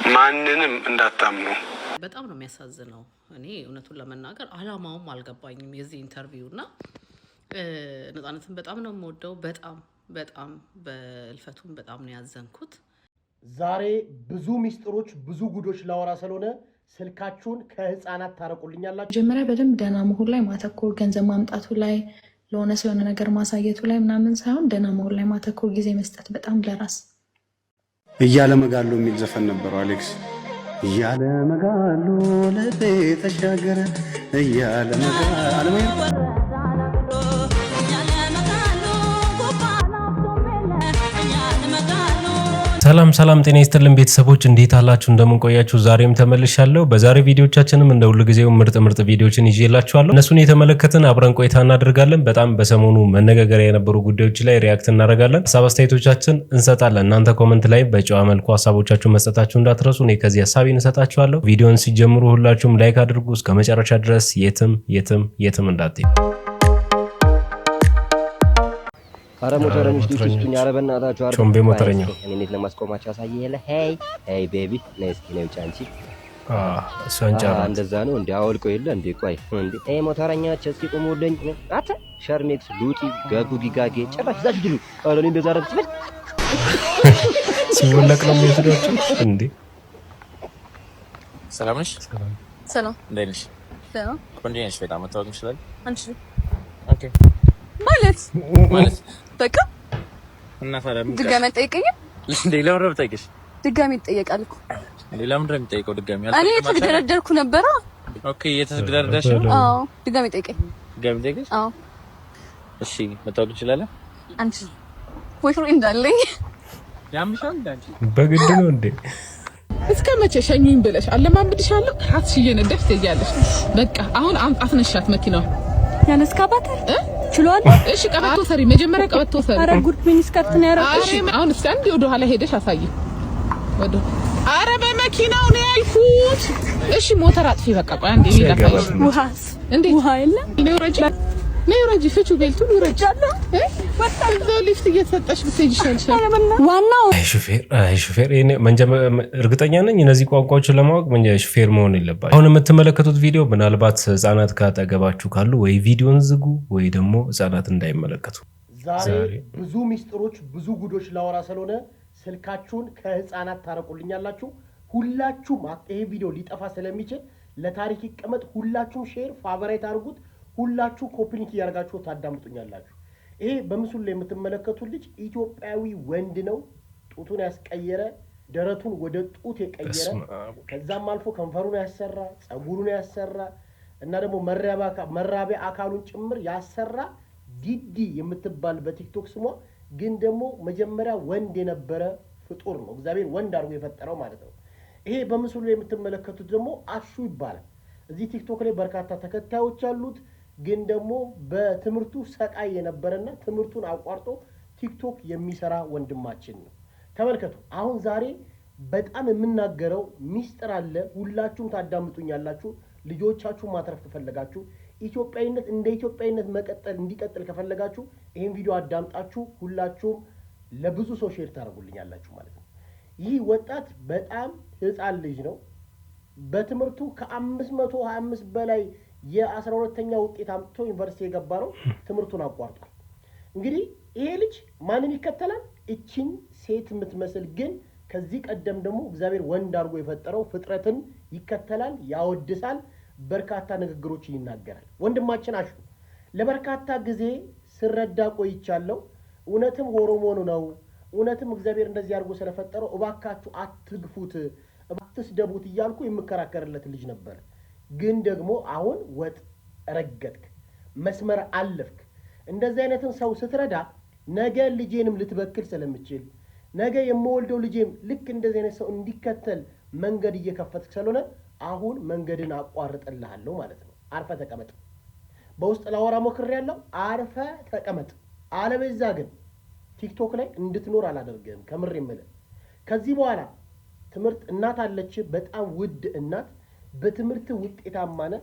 ማንንም እንዳታምኑ። በጣም ነው የሚያሳዝነው። እኔ እውነቱን ለመናገር አላማውም አልገባኝም የዚህ ኢንተርቪውና ነፃነትን በጣም ነው የምወደው። በጣም በልፈቱን በጣም ነው ያዘንኩት። ዛሬ ብዙ ሚስጥሮች ብዙ ጉዶች ላወራ ስለሆነ ስልካችሁን ከህፃናት ታረቁልኛላችሁ። መጀመሪያ በደንብ ደህና መሆን ላይ ማተኮር፣ ገንዘብ ማምጣቱ ላይ ለሆነ ሰው የሆነ ነገር ማሳየቱ ላይ ምናምን ሳይሆን ደህና መሆን ላይ ማተኮር፣ ጊዜ መስጠት በጣም ለራስ። እያለ መጋሉ የሚል ዘፈን ነበረው አሌክስ። እያለ መጋሉ ልቤ ተሻገረ እያለ መጋሉ ሰላም ጤና ይስጥልን ቤተሰቦች እንዴት አላችሁ? እንደምን ቆያችሁ? ዛሬም ተመልሻለሁ። በዛሬ ቪዲዮቻችንም እንደ ሁሉ ጊዜው ምርጥ ቪዲዮችን ይዤላችኋለሁ። እነሱን የተመለከትን አብረን ቆይታ እናደርጋለን። በጣም በሰሞኑ መነጋገሪያ የነበሩ ጉዳዮች ላይ ሪያክት እናደርጋለን። ሀሳብ አስተያየቶቻችን እንሰጣለን። እናንተ ኮመንት ላይ በጨዋ መልኩ ሀሳቦቻችሁን መስጠታችሁ እንዳትረሱ። እኔ ከዚህ ሀሳቤን እንሰጣችኋለሁ። ቪዲዮን ሲጀምሩ ሁላችሁም ላይክ አድርጉ። እስከ መጨረሻ ድረስ የትም እንዳትሄዱ። አረ ሞተረኞች ዲስኩኝ አረ በእናታችሁ አረ ቾምቤ ሞተረኛ እኔት ለማስቆማቸው አሳየለ ሄይ ቤቢ ነስኪ ነው ቻንቺ እሷንጫ እንደዛ ነው እንዴ? አውልቆ የለ እንዴ? ቆይ እንዴ ሞተረኛች እስኪ ቆሙልኝ። አተ ሸርሜክስ ሉጢ ገጉ ጊጋጌ ጭራሽ ዛች ድሉ አለኝ እንደዛ ረብት ሲወለቅ ነው የሚወስዳችሁ እንዴ? ሰላም ነሽ? ሰላም እንዴት ነሽ? ሰላም ቆንጆ ነሽ በጣም መታወቅ ይችላል። አንቺ ኦኬ ማለት በቃ እና ፈራም ድጋሚ ጠይቀኝ እንዴ? ለምን ረብ ጠይቀሽ? ድጋሚ ይጠየቃል እኮ እንዴ? ለምን ረብ ጠይቀው? ድጋሚ እኔ የተደረደርኩ ነበር። ኦኬ የተደረደርሽ ነው? አዎ ድጋሚ ጠይቀኝ። ድጋሚ ጠይቀሽ? አዎ እሺ መታወቅ ይችላል። አንቺ ቦይፍሬንድ አለኝ። ያምሻል እንዳንቺ በግድ ነው እንዴ? እስከ መቼ ሸኙኝ ብለሽ አለማምድሻለሁ። ሀስሽዬ ነደፍ ትያለሽ። በቃ አሁን አትነሻት መኪናው ያነስካባተ ችሏል። እሺ ቀበቶ ሰሪ፣ መጀመሪያ ቀበቶ ሰሪ። አረ ጉድ ምን ስከርት ነው ያረጋሽ? እሺ አሁን እስኪ አንዴ ወደ ኋላ ሄደሽ አሳይ። አረ በመኪናው ነው ያልኩት። እሺ ሞተር አጥፊ። በቃ ቆይ አንዴ ይላፋይ። ውሃስ እንዴ ውሃ የለም። ነውረጂ ፍቹ ቤልቱ ይረጃለሁ። ወጣው ሊፍት እየተሰጠሽ ብትሄጂ ይሻልሻል። ዋናው ሹፌር እኔ እርግጠኛ ነኝ እነዚህ ቋንቋዎችን ለማወቅ ሹፌር መሆን የለባቸው። አሁን የምትመለከቱት ቪዲዮ ምናልባት ህፃናት ካጠገባችሁ ካሉ ወይ ቪዲዮን ዝጉ ወይ ደግሞ ህፃናት እንዳይመለከቱ። ዛሬ ብዙ ሚስጥሮች ብዙ ጉዶች ላወራ ስለሆነ ስልካችሁን ከህፃናት ታረቁልኛላችሁ። ሁላችሁም ይሄ ቪዲዮ ሊጠፋ ስለሚችል ለታሪክ ይቀመጥ። ሁላችሁም ሼር ፋቨራይት አድርጉት። ሁላችሁ ኮፒ ሊንክ ያርጋችሁ ታዳምጡኛላችሁ። ይሄ በምስሉ ላይ የምትመለከቱት ልጅ ኢትዮጵያዊ ወንድ ነው። ጡቱን ያስቀየረ፣ ደረቱን ወደ ጡት የቀየረ፣ ከዛም አልፎ ከንፈሩን ያሰራ፣ ጸጉሩን ያሰራ እና ደግሞ መራቢያ አካሉን ጭምር ያሰራ ዲዲ የምትባል በቲክቶክ ስሟ ግን ደግሞ መጀመሪያ ወንድ የነበረ ፍጡር ነው። እግዚአብሔር ወንድ አድርጎ የፈጠረው ማለት ነው። ይሄ በምስሉ ላይ የምትመለከቱት ደግሞ አሹ ይባላል። እዚህ ቲክቶክ ላይ በርካታ ተከታዮች አሉት። ግን ደግሞ በትምህርቱ ሰቃይ የነበረና ትምህርቱን አቋርጦ ቲክቶክ የሚሰራ ወንድማችን ነው። ተመልከቱ። አሁን ዛሬ በጣም የምናገረው ሚስጥር አለ። ሁላችሁም ታዳምጡኛላችሁ። ልጆቻችሁ ማትረፍ ከፈለጋችሁ፣ ኢትዮጵያዊነት እንደ ኢትዮጵያዊነት እንዲቀጥል ከፈለጋችሁ ይሄን ቪዲዮ አዳምጣችሁ ሁላችሁም ለብዙ ሰው ሼር ታደርጉልኛላችሁ ማለት ነው። ይህ ወጣት በጣም ህፃን ልጅ ነው። በትምህርቱ ከ525 በላይ የ12ኛ ውጤት አምጥቶ ዩኒቨርሲቲ የገባ ነው። ትምህርቱን አቋርጧል። እንግዲህ ይሄ ልጅ ማንን ይከተላል? እቺን ሴት የምትመስል ግን ከዚህ ቀደም ደግሞ እግዚአብሔር ወንድ አድርጎ የፈጠረው ፍጥረትን ይከተላል፣ ያወድሳል፣ በርካታ ንግግሮችን ይናገራል። ወንድማችን አሹ ለበርካታ ጊዜ ስረዳ ቆይቻለሁ። እውነትም ሆርሞኑ ነው፣ እውነትም እግዚአብሔር እንደዚህ አድርጎ ስለፈጠረው እባካችሁ አትግፉት፣ አትስደቡት እያልኩ የምከራከርለት ልጅ ነበር። ግን ደግሞ አሁን ወጥ ረገጥክ፣ መስመር አለፍክ። እንደዚህ አይነትን ሰው ስትረዳ ነገ ልጄንም ልትበክል ስለምችል ነገ የምወልደው ልጄም ልክ እንደዚህ አይነት ሰው እንዲከተል መንገድ እየከፈትክ ስለሆነ አሁን መንገድን አቋርጥልሃለሁ ማለት ነው። አርፈ ተቀመጥ። በውስጥ ላወራ ሞክሬያለሁ። አርፈ ተቀመጥ። አለበዛ ግን ቲክቶክ ላይ እንድትኖር አላደርግህም። ከምር የምልህ ከዚህ በኋላ ትምህርት እናት አለች፣ በጣም ውድ እናት። በትምህርት ውጤታማ ነህ፣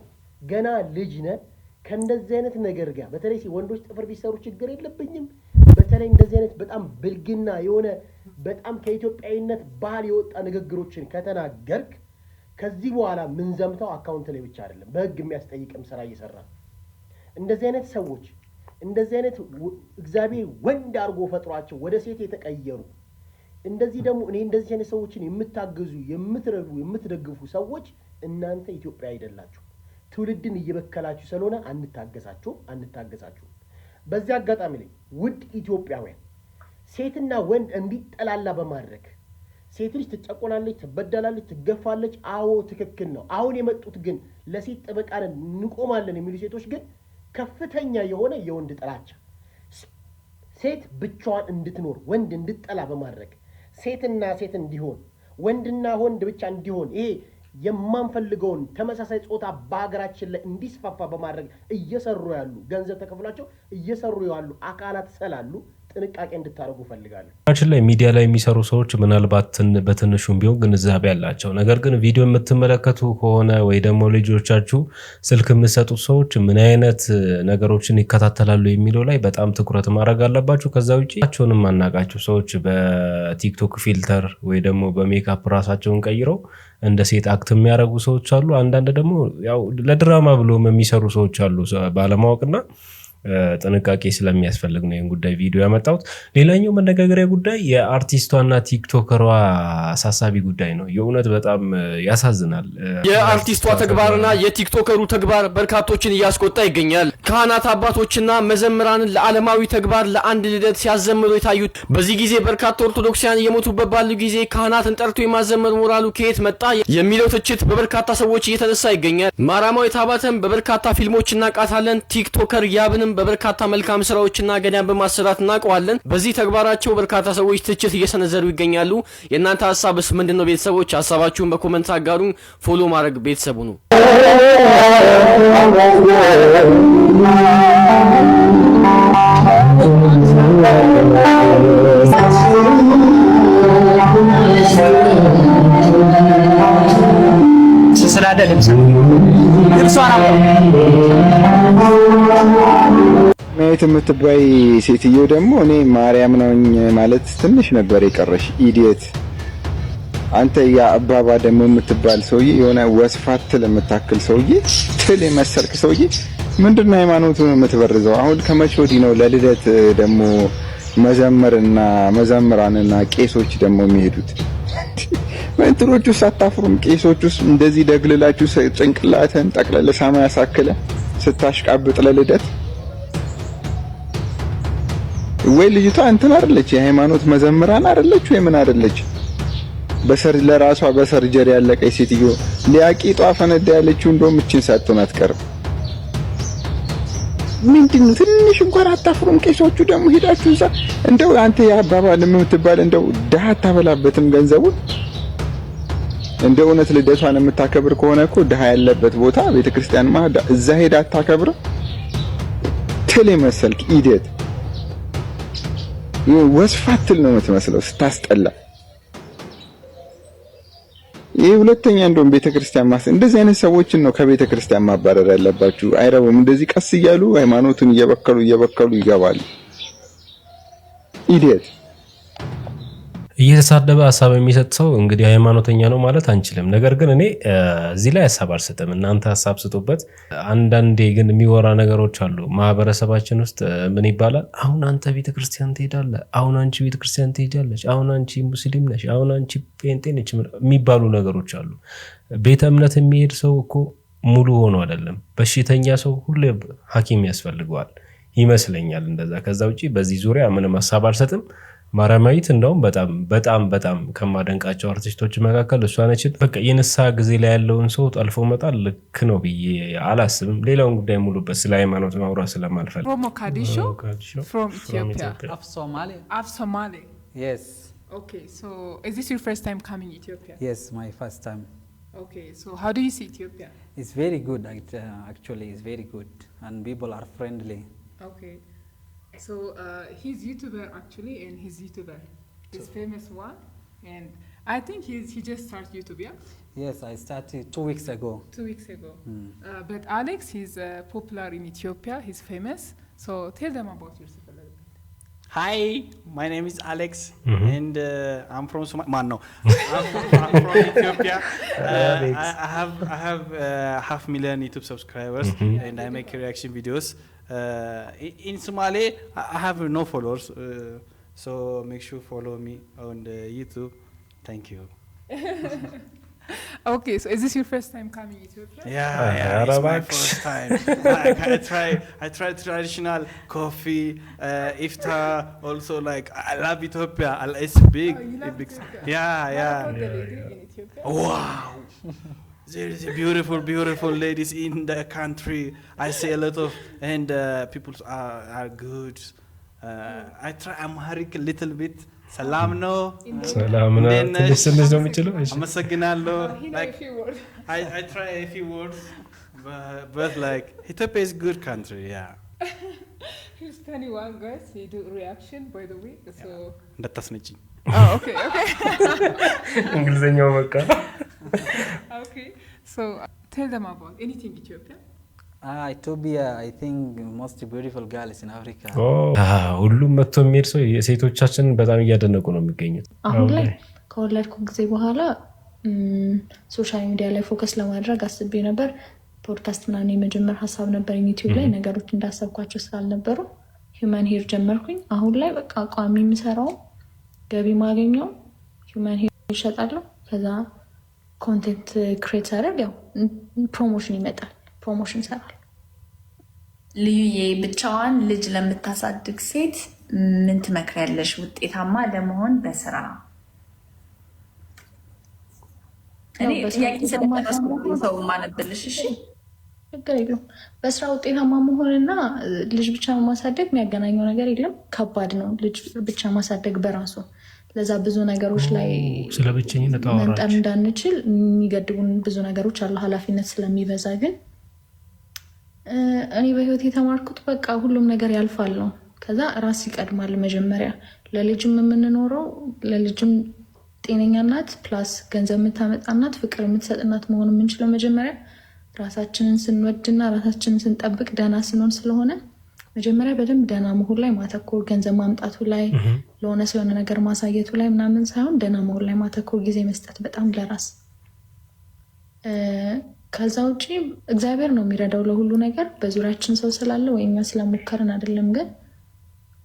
ገና ልጅ ነህ። ከእንደዚህ አይነት ነገር ጋር በተለይ ወንዶች ጥፍር ቢሰሩ ችግር የለብኝም። በተለይ እንደዚህ አይነት በጣም ብልግና የሆነ በጣም ከኢትዮጵያዊነት ባህል የወጣ ንግግሮችን ከተናገርክ ከዚህ በኋላ ምን ዘምተው አካውንት ላይ ብቻ አይደለም በህግ የሚያስጠይቅም ስራ እየሰራ እንደዚህ አይነት ሰዎች እንደዚህ አይነት እግዚአብሔር ወንድ አድርጎ ፈጥሯቸው ወደ ሴት የተቀየሩ እንደዚህ ደግሞ እኔ እንደዚህ አይነት ሰዎችን የምታገዙ የምትረዱ የምትደግፉ ሰዎች እናንተ ኢትዮጵያ አይደላችሁ ትውልድን እየበከላችሁ ስለሆነ አንታገሳችሁ በዚህ አጋጣሚ ላይ ውድ ኢትዮጵያውያን ሴትና ወንድ እንዲጠላላ በማድረግ ሴት ልጅ ትጨቆናለች ትበደላለች ትገፋለች አዎ ትክክል ነው አሁን የመጡት ግን ለሴት ጥበቃን እንቆማለን የሚሉ ሴቶች ግን ከፍተኛ የሆነ የወንድ ጥላቻ ሴት ብቻዋን እንድትኖር ወንድ እንድትጠላ በማድረግ ሴትና ሴት እንዲሆን ወንድና ወንድ ብቻ እንዲሆን ይሄ የማንፈልገውን ተመሳሳይ ጾታ በአገራችን ላይ እንዲስፋፋ በማድረግ እየሰሩ ያሉ ገንዘብ ተከፍሏቸው እየሰሩ ያሉ አካላት ስላሉ ጥንቃቄ እንድታረጉ ፈልጋለሁ። አችን ላይ ሚዲያ ላይ የሚሰሩ ሰዎች ምናልባት በትንሹም ቢሆን ግንዛቤ አላቸው። ነገር ግን ቪዲዮ የምትመለከቱ ከሆነ ወይ ደግሞ ልጆቻችሁ ስልክ የምትሰጡት ሰዎች ምን አይነት ነገሮችን ይከታተላሉ የሚለው ላይ በጣም ትኩረት ማድረግ አለባችሁ። ከዛ ውጪ አቸውንም ማናቃቸው ሰዎች በቲክቶክ ፊልተር ወይ ደግሞ በሜካፕ ራሳቸውን ቀይረው እንደ ሴት አክት የሚያደርጉ ሰዎች አሉ። አንዳንድ ደግሞ ያው ለድራማ ብሎም የሚሰሩ ሰዎች አሉ ባለማወቅና ጥንቃቄ ስለሚያስፈልግ ነው ይሄን ጉዳይ ቪዲዮ ያመጣሁት። ሌላኛው መነጋገሪያ ጉዳይ የአርቲስቷና ቲክቶከሯ አሳሳቢ ጉዳይ ነው። የእውነት በጣም ያሳዝናል። የአርቲስቷ ተግባርና የቲክቶከሩ ተግባር በርካቶችን እያስቆጣ ይገኛል። ካህናት አባቶችና መዘምራንን ለዓለማዊ ተግባር ለአንድ ልደት ሲያዘምሩ የታዩት በዚህ ጊዜ በርካታ ኦርቶዶክሳውያን እየሞቱበት ባሉ ጊዜ ካህናትን ጠርቶ የማዘመር ሞራሉ ከየት መጣ የሚለው ትችት በበርካታ ሰዎች እየተነሳ ይገኛል። ማራማዊት አባተም በበርካታ ፊልሞች እናውቃታለን። ቲክቶከር ያብንም በበርካታ መልካም ስራዎችና ገዳም በማሰራት እናውቀዋለን። በዚህ ተግባራቸው በርካታ ሰዎች ትችት እየሰነዘሩ ይገኛሉ። የእናንተ ሀሳብስ ምንድነው? ቤተሰቦች ሀሳባችሁን በኮሜንት አጋሩ። ፎሎ ማድረግ ቤተሰቡ ነው። ስላደ ልብሷን ማየት የምትባይ ሴትዮ ደግሞ እኔ ማርያም ነኝ ማለት ትንሽ ነበር የቀረሽ ኢዲየት። አንተ ያ አባባ ደግሞ የምትባል ሰውዬ የሆነ ወስፋት ለምታክል ሰውዬ ትል የመሰልክ ሰውዬ ምንድነው ሃይማኖቱን የምትበርዘው? አሁን ከመቼ ወዲህ ነው ለልደት ደግሞ መዘመርና መዘምራንና ቄሶች ደግሞ የሚሄዱት? እንትሮቹ ሳታፍሩም ቄሶቹስ እንደዚህ ደግልላችሁ ጭንቅላትን ጠቅለለ ሰማይ ያሳክለ ስታሽቃብጥ ለልደት ወይ ልጅቷ እንትን አይደለች? የሃይማኖት መዘምራን አይደለች ወይ ምን አይደለች? ለራሷ በሰርጀሪ ያለቀች ሴትዮ ሊያቂጧ ፈነዳ ያለችው እንደውም እቺን ሳትሆን አትቀርም። ምንድነው ትንሽ እንኳን አታፍሩም? ቄሶቹ ደግሞ ሄዳችሁ እዛ እንደው አንተ ያባባል የምትባል እንደው ድሃ አታበላበትም ገንዘቡን? እንደ እውነት ልደቷን የምታከብር ከሆነ እኮ ድሃ ያለበት ቦታ ቤተክርስቲያን ማዳ እዛ ሄዳ አታከብር? ትል መሰልክ ኢዲየት። ወስፋትል ነው የምትመስለው ስታስጠላ። ይሄ ሁለተኛ እንደውም ቤተክርስቲያን እንደዚህ አይነት ሰዎችን ነው ከቤተክርስቲያን ማባረር ያለባችሁ። አይረቡም። እንደዚህ ቀስ እያሉ ሃይማኖቱን እየበከሉ ይገባሉ። ኢዲየት። እየተሳደበ ሀሳብ የሚሰጥ ሰው እንግዲህ ሃይማኖተኛ ነው ማለት አንችልም። ነገር ግን እኔ እዚህ ላይ ሀሳብ አልሰጥም፣ እናንተ ሀሳብ ስጡበት። አንዳንዴ ግን የሚወራ ነገሮች አሉ ማህበረሰባችን ውስጥ። ምን ይባላል? አሁን አንተ ቤተክርስቲያን ትሄዳለህ፣ አሁን አንቺ ቤተክርስቲያን ትሄጃለሽ፣ አሁን አንቺ ሙስሊም ነሽ፣ አሁን አንቺ ጴንጤ ነች የሚባሉ ነገሮች አሉ። ቤተ እምነት የሚሄድ ሰው እኮ ሙሉ ሆኖ አይደለም። በሽተኛ ሰው ሁሌ ሐኪም ያስፈልገዋል ይመስለኛል እንደዛ። ከዛ ውጪ በዚህ ዙሪያ ምንም ሀሳብ አልሰጥም። ማራማዊት እንደውም በጣም ከማደንቃቸው አርቲስቶች መካከል እሷ ነች። በቃ የንስሐ ጊዜ ላይ ያለውን ሰው ጠልፎ መጣል ልክ ነው ብዬ አላስብም። ሌላውን ጉዳይ ሙሉበት ስለ ሃይማኖት ማውራት ስለማልፈልግ። Mogadishu from Ethiopia. Of Somali. Yes. Okay, so is this your first time coming to Ethiopia? Yes, my first time. Okay, so how do you see Ethiopia? It's very good, actually it's very good and people are friendly. Okay. So he's YouTuber actually, and he's YouTuber. He's famous one, and I think he just started YouTube, yeah? Yes, I started 2 weeks ago. 2 weeks ago. But Alex, he's popular in Ethiopia. He's famous. So tell them about yourself a little bit. Hi, my name is Alex, and I'm from I'm from Ethiopia. I have 500,000 YouTube subscribers, and I make reaction videos. In Somali, I have no followers, so make sure follow me on the YouTube. Thank you. Okay, so is this your first time coming to Ethiopia? Yeah, it's my first time. I try traditional coffee, iftar. Also, like I love Ethiopia. It's big. Oh, you love Ethiopia? Yeah. What the lady in Ethiopia? Wow. There is a beautiful ladies in the country. I see a lot of, and people are good. I try Amharic a little bit. ሰላም ነው ትንሽ ትንሽ ነው የሚችለው አመሰግናለሁ like I try a few words but like Ethiopia is good country yeah he's 21 guys he do reaction by the way so እንዳታስነጪኝ okay እንግሊዘኛው በቃ okay so tell them about anything Ethiopia Ethiopia, I think most beautiful girls in Africa. ሁሉም መጥቶ የሚሄድ ሰው የሴቶቻችንን በጣም እያደነቁ ነው የሚገኙት። አሁን ላይ ከወለድኩ ጊዜ በኋላ ሶሻል ሚዲያ ላይ ፎከስ ለማድረግ አስቤ ነበር። ፖድካስት ምናምን የመጀመር ሀሳብ ነበር ዩቲዩብ ላይ ነገሮች እንዳሰብኳቸው ስላልነበሩ ሂውማን ሄር ጀመርኩኝ። አሁን ላይ በቃ ቋሚ የምሰራው ገቢ ማገኘው ሂውማን ሄር ይሸጣለሁ። ከዛ ኮንቴንት ክሬት አደርግ ያው ፕሮሞሽን ይመጣል። ፕሮሞሽን ሰራል። ልዩዬ ብቻዋን ልጅ ለምታሳድግ ሴት ምን ትመክሪያለሽ ውጤታማ ለመሆን በስራ? እኔ ጥያቄ ስለማስቆም ሰው ማነብልሽ እሺ ችግር የለውም። በስራ ውጤታማ መሆንና ልጅ ብቻ ማሳደግ የሚያገናኘው ነገር የለም። ከባድ ነው ልጅ ብቻ ማሳደግ በራሱ። ለዛ ብዙ ነገሮች ላይ ስለብቻኝነት አወራች መንጠር እንዳንችል የሚገድቡን ብዙ ነገሮች አሉ ኃላፊነት ስለሚበዛ። ግን እኔ በህይወት የተማርኩት በቃ ሁሉም ነገር ያልፋል ነው። ከዛ ራስ ይቀድማል መጀመሪያ። ለልጅም የምንኖረው ለልጅም ጤነኛ እናት ፕላስ ገንዘብ የምታመጣ እናት ፍቅር የምትሰጥ እናት መሆን የምንችለው መጀመሪያ ራሳችንን ስንወድና ራሳችንን ስንጠብቅ ደህና ስንሆን ስለሆነ መጀመሪያ በደንብ ደህና መሆን ላይ ማተኮር፣ ገንዘብ ማምጣቱ ላይ ለሆነ ሰው የሆነ ነገር ማሳየቱ ላይ ምናምን ሳይሆን ደህና መሆን ላይ ማተኮር፣ ጊዜ መስጠት በጣም ለራስ። ከዛ ውጪ እግዚአብሔር ነው የሚረዳው ለሁሉ ነገር። በዙሪያችን ሰው ስላለ ወይ እኛ ስለሞከርን አይደለም፣ ግን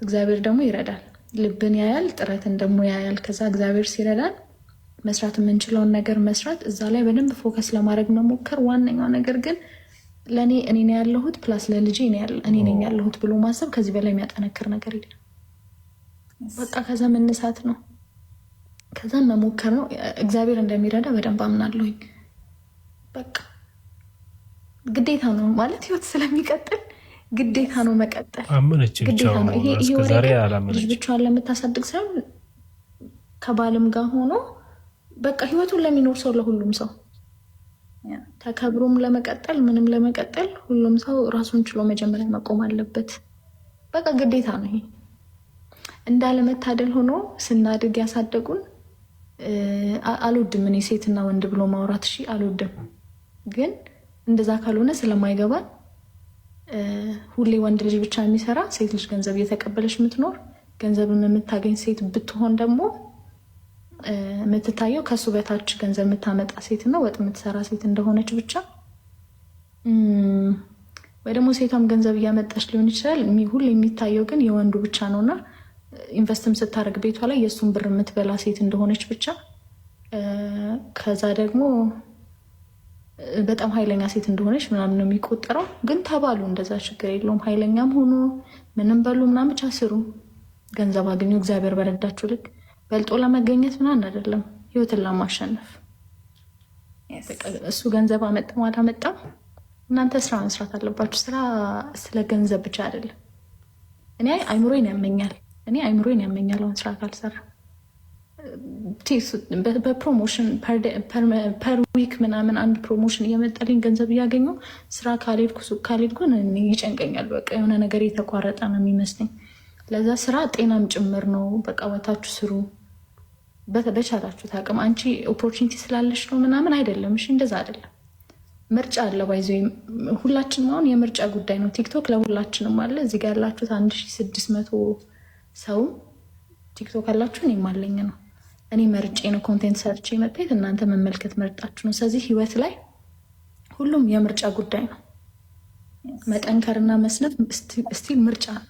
እግዚአብሔር ደግሞ ይረዳል። ልብን ያያል፣ ጥረትን ደግሞ ያያል። ከዛ እግዚአብሔር ሲረዳን መስራት የምንችለውን ነገር መስራት፣ እዛ ላይ በደንብ ፎከስ ለማድረግ መሞከር። ዋነኛው ነገር ግን ለእኔ እኔ ነው ያለሁት ፕላስ ለልጄ እኔ ነኝ ያለሁት ብሎ ማሰብ ከዚህ በላይ የሚያጠነክር ነገር የለም። በቃ ከዛ መነሳት ነው፣ ከዛ መሞከር ነው። እግዚአብሔር እንደሚረዳ በደንብ አምናለሁኝ። በቃ ግዴታ ነው ማለት ህይወት ስለሚቀጥል ግዴታ ነው መቀጠል። አመነች ግዴታ ነው። ይሄ እስከዛሬ አላመነች ልጅ ብቻዋን ለምታሳድግ ሳይሆን ከባልም ጋር ሆኖ በቃ ህይወቱን ለሚኖር ሰው ለሁሉም ሰው ተከብሮም ለመቀጠል ምንም ለመቀጠል ሁሉም ሰው ራሱን ችሎ መጀመሪያ መቆም አለበት። በቃ ግዴታ ነው ይሄ። እንዳለመታደል ሆኖ ስናድግ ያሳደጉን አልወድም እኔ ሴትና ወንድ ብሎ ማውራት እሺ አልወድም። ግን እንደዛ ካልሆነ ስለማይገባን ሁሌ ወንድ ልጅ ብቻ የሚሰራ ሴት ልጅ ገንዘብ እየተቀበለች የምትኖር ገንዘብን የምታገኝ ሴት ብትሆን ደግሞ የምትታየው ከሱ በታች ገንዘብ የምታመጣ ሴት ነው ወጥ የምትሰራ ሴት እንደሆነች ብቻ። ወይ ደግሞ ሴቷም ገንዘብ እያመጣች ሊሆን ይችላል። ሁሌ የሚታየው ግን የወንዱ ብቻ ነውና ኢንቨስትም ስታደርግ ቤቷ ላይ የእሱን ብር የምትበላ ሴት እንደሆነች ብቻ። ከዛ ደግሞ በጣም ኃይለኛ ሴት እንደሆነች ምናምን ነው የሚቆጠረው። ግን ተባሉ እንደዛ ችግር የለውም። ኃይለኛም ሆኖ ምንም በሉ ምናምን ብቻ ስሩ፣ ገንዘብ አግኙ። እግዚአብሔር በረዳችሁ ልክ በልጦ ለመገኘት ምናምን አይደለም፣ ህይወትን ለማሸነፍ። እሱ ገንዘብ አመጣም አላመጣም እናንተ ስራ መስራት አለባችሁ። ስራ ስለ ገንዘብ ብቻ አይደለም። እኔ አይምሮዬን ያመኛል አሁን ስራ ካልሰራ። በፕሮሞሽን ፐር ዊክ ምናምን አንድ ፕሮሞሽን እየመጣልኝ ገንዘብ እያገኘው ስራ ካልሄድኩ ይጨንቀኛል። በቃ የሆነ ነገር የተቋረጠ ነው የሚመስለኝ። ለዛ ስራ ጤናም ጭምር ነው። በቃ ወታችሁ ስሩ በቻላችሁት አቅም። አንቺ ኦፖርቹኒቲ ስላለሽ ነው ምናምን አይደለም። እሺ እንደዛ አይደለም። ምርጫ አለ። ባይዞ ሁላችንም አሁን የምርጫ ጉዳይ ነው። ቲክቶክ ለሁላችንም አለ። እዚህ ጋር ያላችሁት 1600 ሰው ቲክቶክ አላችሁ እኔም አለኝ ነው። እኔ መርጬ ነው ኮንቴንት ሰርቼ መጣሁት፣ እናንተ መመልከት መርጣችሁ ነው። ስለዚህ ህይወት ላይ ሁሉም የምርጫ ጉዳይ ነው። መጠንከርና መስነፍ ስቲል ምርጫ ነው።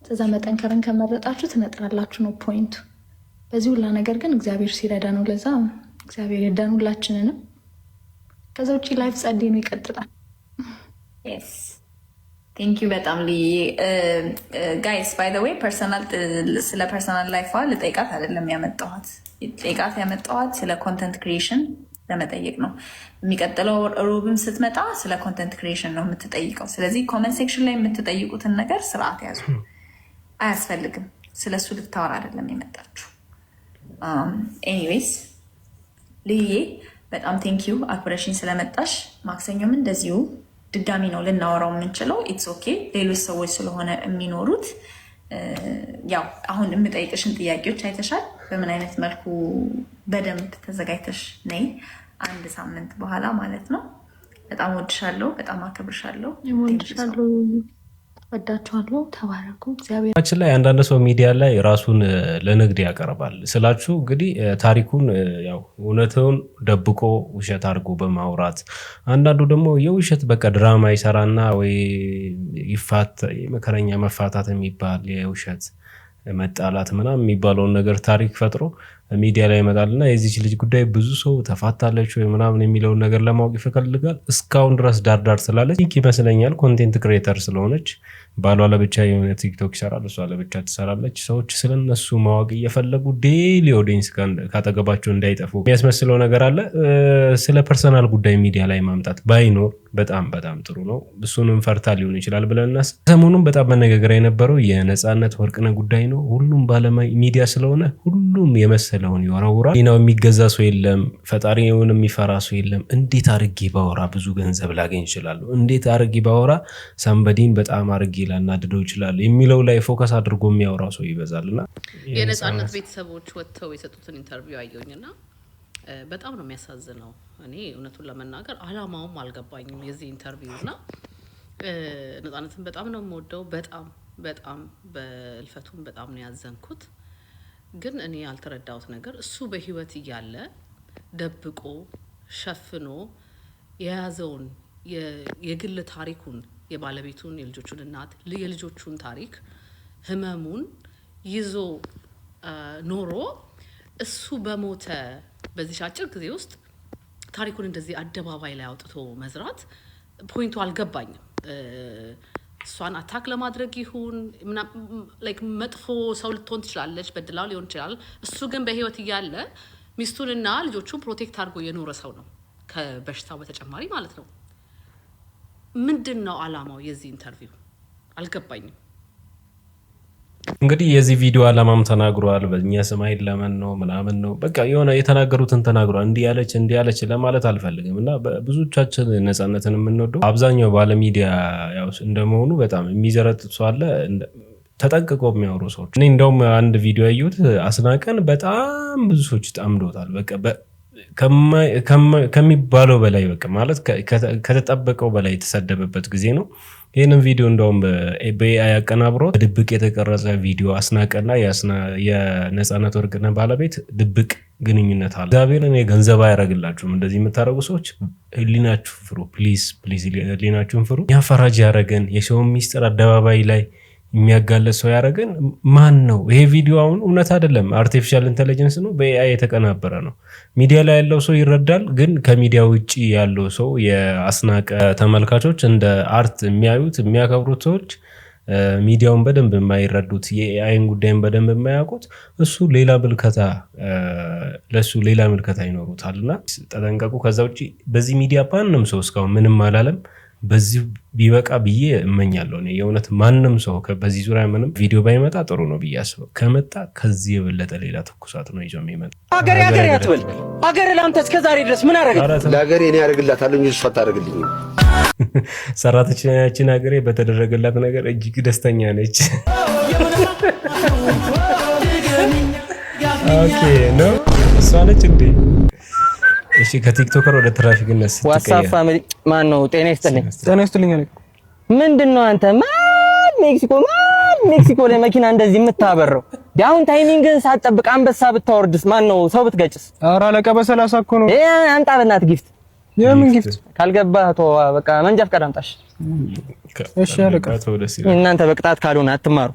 ስለዛ መጠንከርን ከመረጣችሁ ትነጥራላችሁ ነው ፖይንቱ። በዚህ ሁላ ነገር ግን እግዚአብሔር ሲረዳ ነው። ለዛ እግዚአብሔር ይርዳን ሁላችንንም። ከዛ ውጪ ላይፍ ጸዴ ነው፣ ይቀጥላል። ቴንክ ዩ በጣም ልዬ ጋይስ። ባይ ዘ ዌይ ስለ ፐርሰናል ላይፏ ልጠይቃት አይደለም ያመጣኋት። ያመጣኋት ስለ ኮንተንት ክሪኤሽን ለመጠየቅ ነው። የሚቀጥለው ሩብም ስትመጣ ስለ ኮንተንት ክሪኤሽን ነው የምትጠይቀው። ስለዚህ ኮመንት ሴክሽን ላይ የምትጠይቁትን ነገር ስርዓት ያዙ። አያስፈልግም። ስለሱ ልታወራ አይደለም የመጣችሁ። ኤኒዌይስ ልዬ በጣም ቴንኪዩ አክብረሽኝ ስለመጣሽ። ማክሰኞም እንደዚሁ ድጋሚ ነው ልናወራው የምንችለው። ኢትስ ኦኬ። ሌሎች ሰዎች ስለሆነ የሚኖሩት ያው አሁን የምጠይቅሽን ጥያቄዎች አይተሻል። በምን አይነት መልኩ በደንብ ተዘጋጅተሽ ነይ፣ 1 ሳምንት በኋላ ማለት ነው። በጣም ወድሻለሁ፣ በጣም አከብርሻለሁ። ወዳችኋለሁ። ተባረኩ። እግዚአብሔር ላይ አንዳንድ ሰው ሚዲያ ላይ ራሱን ለንግድ ያቀርባል ስላችሁ እንግዲህ ታሪኩን ያው እውነቱን ደብቆ ውሸት አድርጎ በማውራት አንዳንዱ ደግሞ የውሸት በቃ ድራማ ይሰራና ወይ መከረኛ መፋታት የሚባል የውሸት መጣላት ምናምን የሚባለውን ነገር ታሪክ ፈጥሮ ሚዲያ ላይ ይመጣልና የዚች ልጅ ጉዳይ ብዙ ሰው ተፋታለች ወይ ምናምን የሚለውን ነገር ለማወቅ ይፈልጋል። እስካሁን ድረስ ዳርዳር ስላለች ይመስለኛል ኮንቴንት ክሬተር ስለሆነች ባሏ ለብቻ የሆነ ቲክቶክ ይሰራል፣ እሷ ለብቻ ትሰራለች። ሰዎች ስለነሱ ማወቅ እየፈለጉ ዴይሊ ኦዲየንስ ካጠገባቸው እንዳይጠፉ የሚያስመስለው ነገር አለ። ስለ ፐርሰናል ጉዳይ ሚዲያ ላይ ማምጣት ባይኖር በጣም በጣም ጥሩ ነው። እሱንም ፈርታ ሊሆን ይችላል ብለና ሰሞኑን በጣም መነጋገሪያ የነበረው የነጻነት ወርቅነህ ጉዳይ ነው። ሁሉም ባለማይ ሚዲያ ስለሆነ ሁሉም የመሰለውን ይወራውራል። ዲናው የሚገዛ ሰው የለም፣ ፈጣሪውን የሚፈራ ሰው የለም። እንዴት አርጌ ባወራ ብዙ ገንዘብ ላገኝ ይችላል፣ እንዴት አርጌ ባወራ ሰንበዲን በጣም አርጌ ላናድደው ይችላል የሚለው ላይ ፎከስ አድርጎ የሚያወራ ሰው ይበዛልና የነጻነት ቤተሰቦች ወጥተው የሰጡትን ኢንተርቪው አየሁኝና በጣም ነው የሚያሳዝነው። እኔ እውነቱን ለመናገር አላማውም አልገባኝም የዚህ ኢንተርቪው እና ነጻነትን በጣም ነው የምወደው። በጣም በእልፈቱም በጣም ነው ያዘንኩት። ግን እኔ ያልተረዳሁት ነገር እሱ በህይወት እያለ ደብቆ ሸፍኖ የያዘውን የግል ታሪኩን፣ የባለቤቱን፣ የልጆቹን እናት፣ የልጆቹን ታሪክ፣ ህመሙን ይዞ ኖሮ እሱ በሞተ በዚህ አጭር ጊዜ ውስጥ ታሪኩን እንደዚህ አደባባይ ላይ አውጥቶ መዝራት ፖይንቱ አልገባኝም። እሷን አታክ ለማድረግ ይሁን ላይክ መጥፎ ሰው ልትሆን ትችላለች፣ በድላው ሊሆን ይችላል። እሱ ግን በህይወት እያለ ሚስቱንና ልጆቹን ፕሮቴክት አድርጎ የኖረ ሰው ነው፣ ከበሽታው በተጨማሪ ማለት ነው። ምንድን ነው አላማው የዚህ ኢንተርቪው? አልገባኝም። እንግዲህ የዚህ ቪዲዮ አላማም ተናግሯል። በእኛ ስማይ ለምን ነው ምናምን ነው በቃ የሆነ የተናገሩትን ተናግሯል። እንዲህ ያለች ለማለት አልፈልግም እና ብዙዎቻችን ነጻነትን የምንወደው አብዛኛው ባለሚዲያ ያው እንደመሆኑ በጣም የሚዘረጥጥ ሰው አለ፣ ተጠንቅቆ የሚያወሩ ሰዎች። እኔ እንደውም አንድ ቪዲዮ ያየሁት አስናቀን በጣም ብዙ ሰዎች ጠምዶታል። በቃ ከሚባለው በላይ በቃ ማለት ከተጠበቀው በላይ የተሰደበበት ጊዜ ነው። ይህንን ቪዲዮ እንደውም በኤአይ አቀናብሮት ድብቅ የተቀረጸ ቪዲዮ አስናቀና የነጻነት ወርቅነህ ባለቤት ድብቅ ግንኙነት አለ። እግዚአብሔርን ገንዘብ አያረግላችሁም እንደዚህ የምታደርጉ ሰዎች፣ ህሊናችሁ ፍሩ ፕሊዝ፣ ህሊናችሁን ፍሩ። ያ ፈራጅ ያረገን የሰውን ሚስጥር አደባባይ ላይ የሚያጋለጥ ሰው ያረገን ማን ነው? ይሄ ቪዲዮ አሁን እውነት አይደለም፣ አርቲፊሻል ኢንተለጀንስ ነው፣ በኤአይ የተቀናበረ ነው። ሚዲያ ላይ ያለው ሰው ይረዳል፣ ግን ከሚዲያ ውጪ ያለው ሰው የአስናቀ ተመልካቾች እንደ አርት የሚያዩት የሚያከብሩት ሰዎች ሚዲያውን በደንብ የማይረዱት የኤአይን ጉዳይን በደንብ የማያውቁት እሱ ሌላ ምልከታ ለሱ ሌላ ምልከታ ይኖሩታልና ተጠንቀቁ። ከዛ ውጪ በዚህ ሚዲያ ማንም ሰው እስካሁን ምንም አላለም። በዚህ ቢበቃ ብዬ እመኛለሁ። እኔ የእውነት ማንም ሰው በዚህ ዙሪያ ምንም ቪዲዮ ባይመጣ ጥሩ ነው ብዬ አስበው። ከመጣ ከዚህ የበለጠ ሌላ ትኩሳት ነው ይዞ የሚመጣ። ሀገር ያትበል። ሀገር ለአንተ እስከዛሬ ድረስ ምን አረግ? ለሀገሬ እኔ ያደርግላታለሁ እንጂ እሷ አታደርግልኝ። ሰራተኛችን ሀገሬ በተደረገላት ነገር እጅግ ደስተኛ ነች። ኦኬ ነው እሷ ነች እንዴ? እሺ ከቲክቶከር ወደ ትራፊክነት ዋትስአፕ ፋሚሊ ማን ነው? ጤና ይስጥልኝ። ጤና ይስጥልኝ። ምንድነው አንተ ማን ሜክሲኮ ማን ሜክሲኮ ላይ መኪና እንደዚህ የምታበረው ዳውን ታይሚንግን ሳትጠብቅ አንበሳ ብታወርድስ ማን ነው ሰው ብትገጭስ? ኧረ አለቃ በ30 እኮ ነው። አምጣ በእናት ጊፍት። የምን ጊፍት? ካልገባህ ተው በቃ መንጃ ፈቃድ አምጣሽ። እሺ አለቃ። እናንተ በቅጣት ካልሆነ አትማሩ።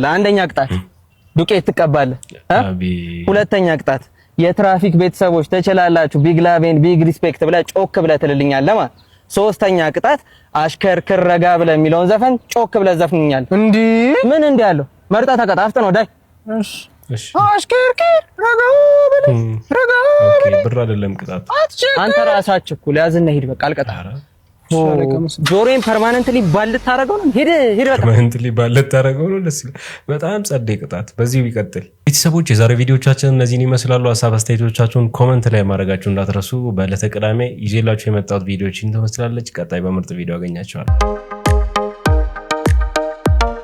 ለአንደኛ ቅጣት ዱቄት ትቀባለህ። ሁለተኛ ቅጣት የትራፊክ ቤተሰቦች ተችላላችሁ ቢግ ላቭ ኤንድ ቢግ ሪስፔክት ብለህ ጮክ ብለህ ትልልኛለህ ማለት። ሶስተኛ ቅጣት አሽከርክር ረጋ ብለህ የሚለውን ዘፈን ጮክ ብለህ ዘፍንኛል። እንዴ ምን እንዴ ያለው መርጣ ተቀጣፍተ ነው ዳይ። እሺ አሽከርክር ረጋ ብለህ ረጋ ብለህ ብር አይደለም ቅጣት። አንተ ራስህ አትቸኩል ያዝና ሂድ በቃ አልቀጣም። ጆሮዬን ፐርማነንትሊ ባልት ታረጋው ነው። ሄደ በቃ ፐርማነንትሊ ባልት ታረጋው ነው። ደስ ይላል በጣም ጸዴ ቅጣት። በዚህ ቢቀጥል። ቤተሰቦች የዛሬ ቪዲዮቻችን እነዚህን ይመስላሉ። ሐሳብ አስተያየቶቻችሁን ኮሜንት ላይ ማድረጋችሁን እንዳትረሱ። በዕለተ ቅዳሜ ይዤላችሁ የመጣሁት ቪዲዮችን ተመስላለች። ቀጣይ በምርጥ ቪዲዮ አገኛችኋለሁ።